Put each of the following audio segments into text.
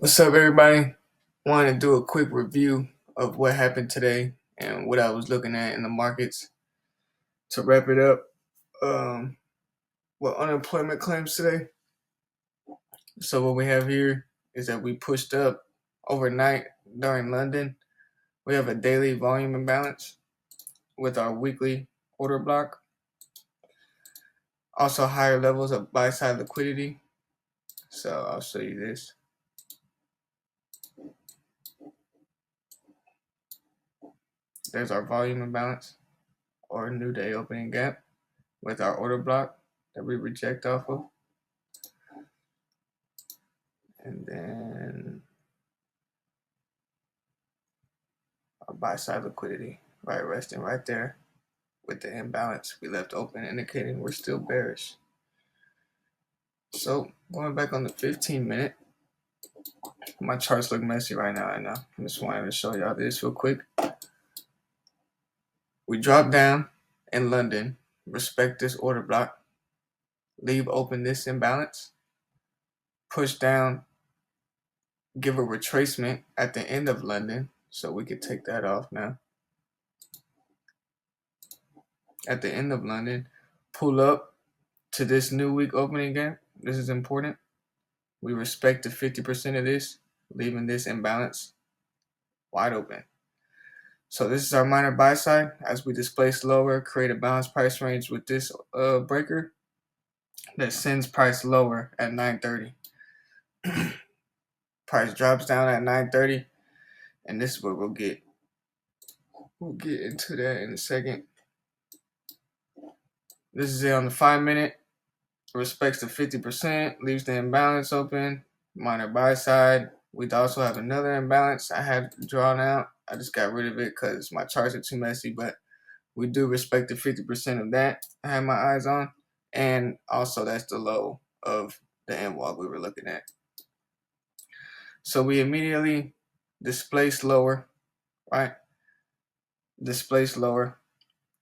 What's up, everybody? Wanted to do a quick review of what happened today and what I was looking at in the markets. To wrap it up, what unemployment claims today. So what we have here is that we pushed up overnight during London. We have a daily volume imbalance with our weekly order block. Also higher levels of buy side liquidity. So I'll show you this. There's our volume imbalance or new day opening gap with our order block that we reject off of. And then our buy side liquidity, right, resting right there with the imbalance we left open, indicating we're still bearish. So going back on the 15-minute, my charts look messy right now. I know. I just wanted to show y'all this real quick. We drop down in London, respect this order block, leave open this imbalance, push down, give a retracement at the end of London, so we could take that off now. At the end of London, pull up to this new week opening gap. This is important. We respect the 50% of this, leaving this imbalance wide open. So this is our minor buy side. As we displace lower, create a balanced price range with this breaker that sends price lower at 9:30. Price drops down at 9:30, and this is what we'll get. We'll get into that in a second. This is it on the 5-minute. Respects the 50%, leaves the imbalance open. Minor buy side. We'd also have another imbalance I had drawn out. I just got rid of it because my charts are too messy, but we do respect the 50% of that I had my eyes on. And also that's the low of the end wall we were looking at. So we immediately displaced lower, right? Displaced lower.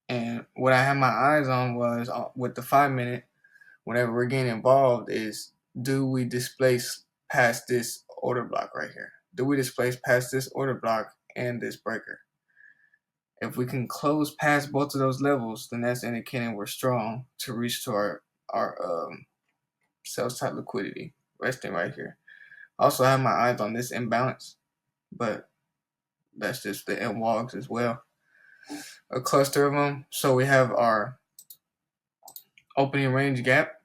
And what I had my eyes on was with the 5-minute, whenever we're getting involved, is do we displace past this order block right here? Do we displace past this order block and this breaker? If we can close past both of those levels, then that's indicating we're strong to reach to our sell side liquidity resting right here. Also, I have my eyes on this imbalance, but that's just the end walls as well. A cluster of them. So we have our opening range gap.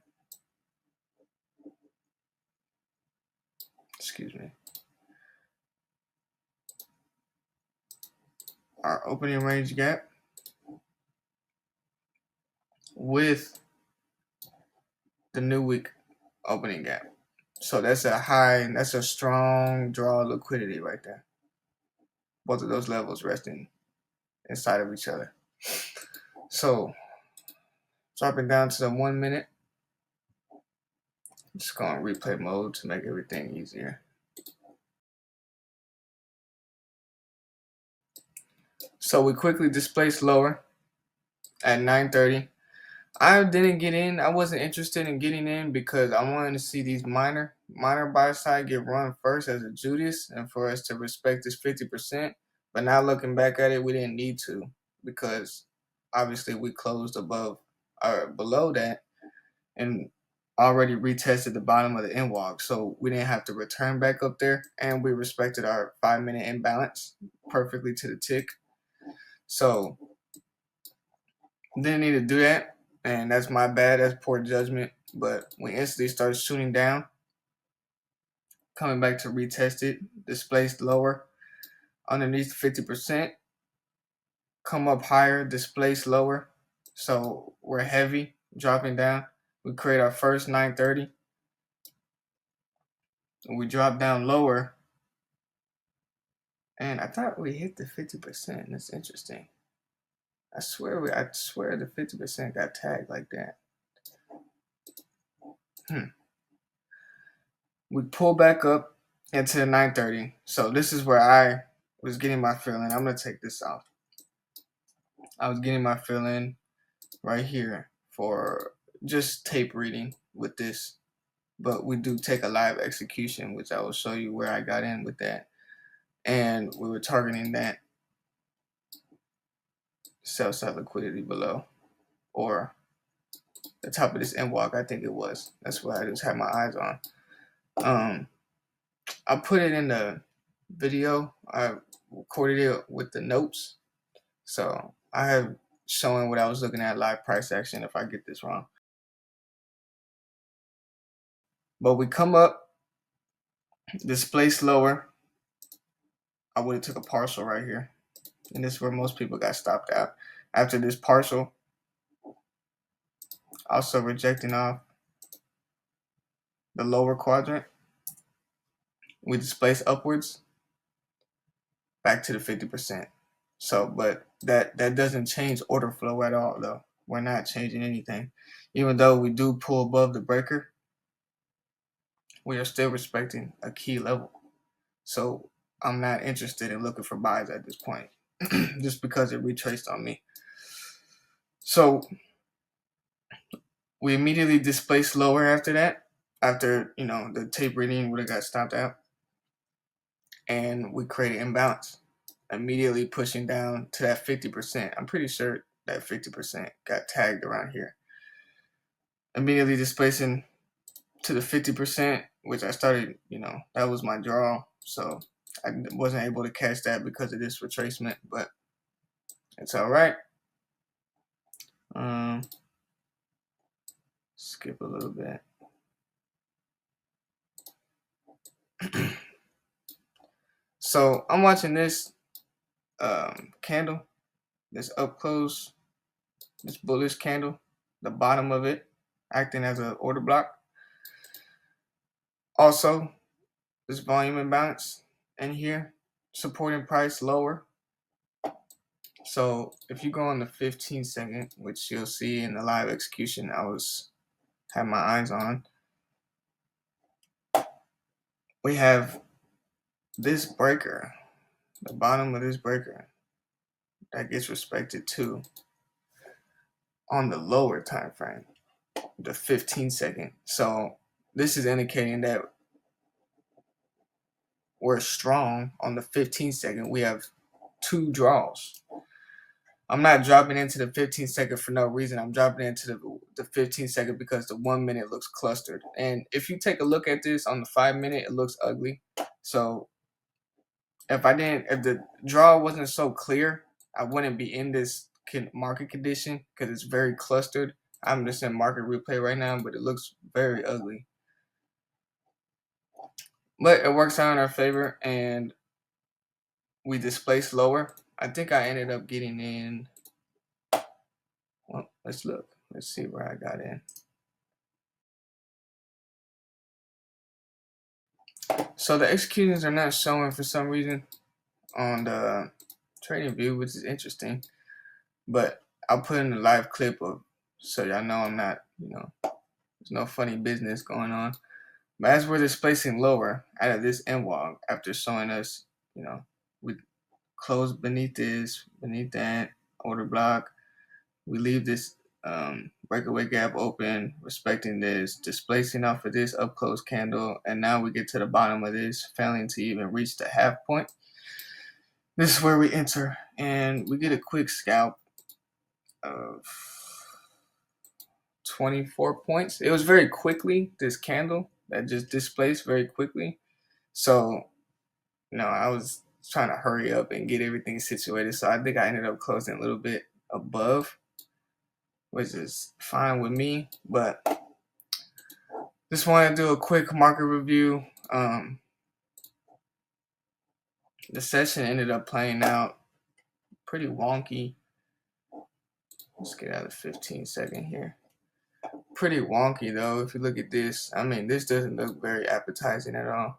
Excuse me. Our opening range gap with the new week opening gap. So that's a strong draw liquidity right there. Both of those levels resting inside of each other. So dropping down to the 1-minute. Just go on replay mode to make everything easier. So we quickly displaced lower at 9:30. I didn't get in. I wasn't interested in getting in because I wanted to see these minor buy side get run first as a Judas and for us to respect this 50%. But now looking back at it, we didn't need to because obviously we closed above or below that and already retested the bottom of the end walk. So we didn't have to return back up there, and we respected our 5-minute imbalance perfectly to the tick. So didn't need to do that, and that's my bad. That's poor judgment. But we instantly started shooting down, coming back to retest it, displaced lower underneath 50%, come up higher, displaced lower. So we're heavy, dropping down. We create our first 9:30. And we drop down lower. And I thought we hit the 50%. That's interesting. I swear the 50% got tagged like that. We pull back up into the 9:30. So this is where I was getting my feeling. I'm gonna take this off. I was getting my feeling right here for just tape reading with this. but we do take a live execution, which I will show you where I got in with that. And we were targeting that sell side liquidity below, or the top of this end walk, I think it was. That's what I just had my eyes on. I put it in the video. I recorded it with the notes. So I have showing what I was looking at live price action if I get this wrong. But we come up, displace lower. I would have took a partial right here. And this is where most people got stopped out. After this partial, also rejecting off the lower quadrant, we displace upwards back to the 50%. So, but that doesn't change order flow at all though. We're not changing anything. Even though we do pull above the breaker, we are still respecting a key level. So I'm not interested in looking for buys at this point, just because it retraced on me. So we immediately displaced lower after that, after the tape reading would have got stopped out, and we created imbalance, immediately pushing down to that 50%. I'm pretty sure that 50% got tagged around here. Immediately displacing to the 50%, which I started, that was my draw. So I wasn't able to catch that because of this retracement, but it's all right. Skip a little bit. So I'm watching this candle, this up close, this bullish candle, the bottom of it acting as an order block. Also, this volume imbalance in here, supporting price lower. So if you go on the 15-second, which you'll see in the live execution I had my eyes on, we have this breaker, the bottom of this breaker, that gets respected too on the lower time frame, the 15-second. So this is indicating that we're strong on the 15-second. We have two draws. I'm not dropping into the 15-second for no reason. I'm dropping into the 15-second because the 1 minute looks clustered. And if you take a look at this on the 5 minute, it looks ugly. So if the draw wasn't so clear, I wouldn't be in this market condition because it's very clustered. I'm just in market replay right now, but it looks very ugly. But it works out in our favor, and we displaced lower. I think I ended up getting in. Well, let's look. Let's see where I got in. So the executions are not showing for some reason on the trading view, which is interesting. But I'll put in a live clip so y'all know I'm not, there's no funny business going on. But as we're displacing lower out of this end wall, after showing us, we close beneath this, beneath that order block, we leave this breakaway gap open, respecting this, displacing off of this up close candle, and now we get to the bottom of this, failing to even reach the half point. This is where we enter, and we get a quick scalp of 24 points. It was very quickly, this candle that just displaced very quickly. So, I was trying to hurry up and get everything situated. So I think I ended up closing a little bit above, which is fine with me. But just want to do a quick market review. The session ended up playing out pretty wonky. Let's get out of 15-second here. Pretty wonky though. If you look at this, this doesn't look very appetizing at all.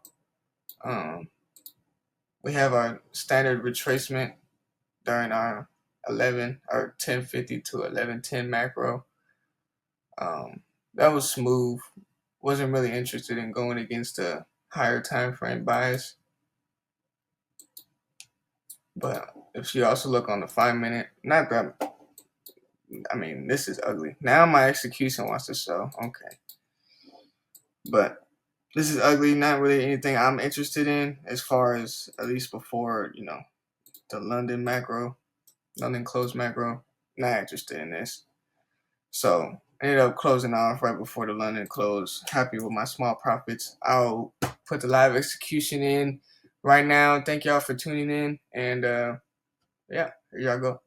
We have our standard retracement during our 10:50 to 11:10 macro. That was smooth. Wasn't really interested in going against the higher time frame buys. But if you also look on the 5 minute, not that, this is ugly. Now my execution wants to show. Okay. But this is ugly. Not really anything I'm interested in as far as at least before, the London closed macro. Not interested in this. So ended up closing off right before the London close. Happy with my small profits. I'll put the live execution in right now. Thank y'all for tuning in. And yeah, here y'all go.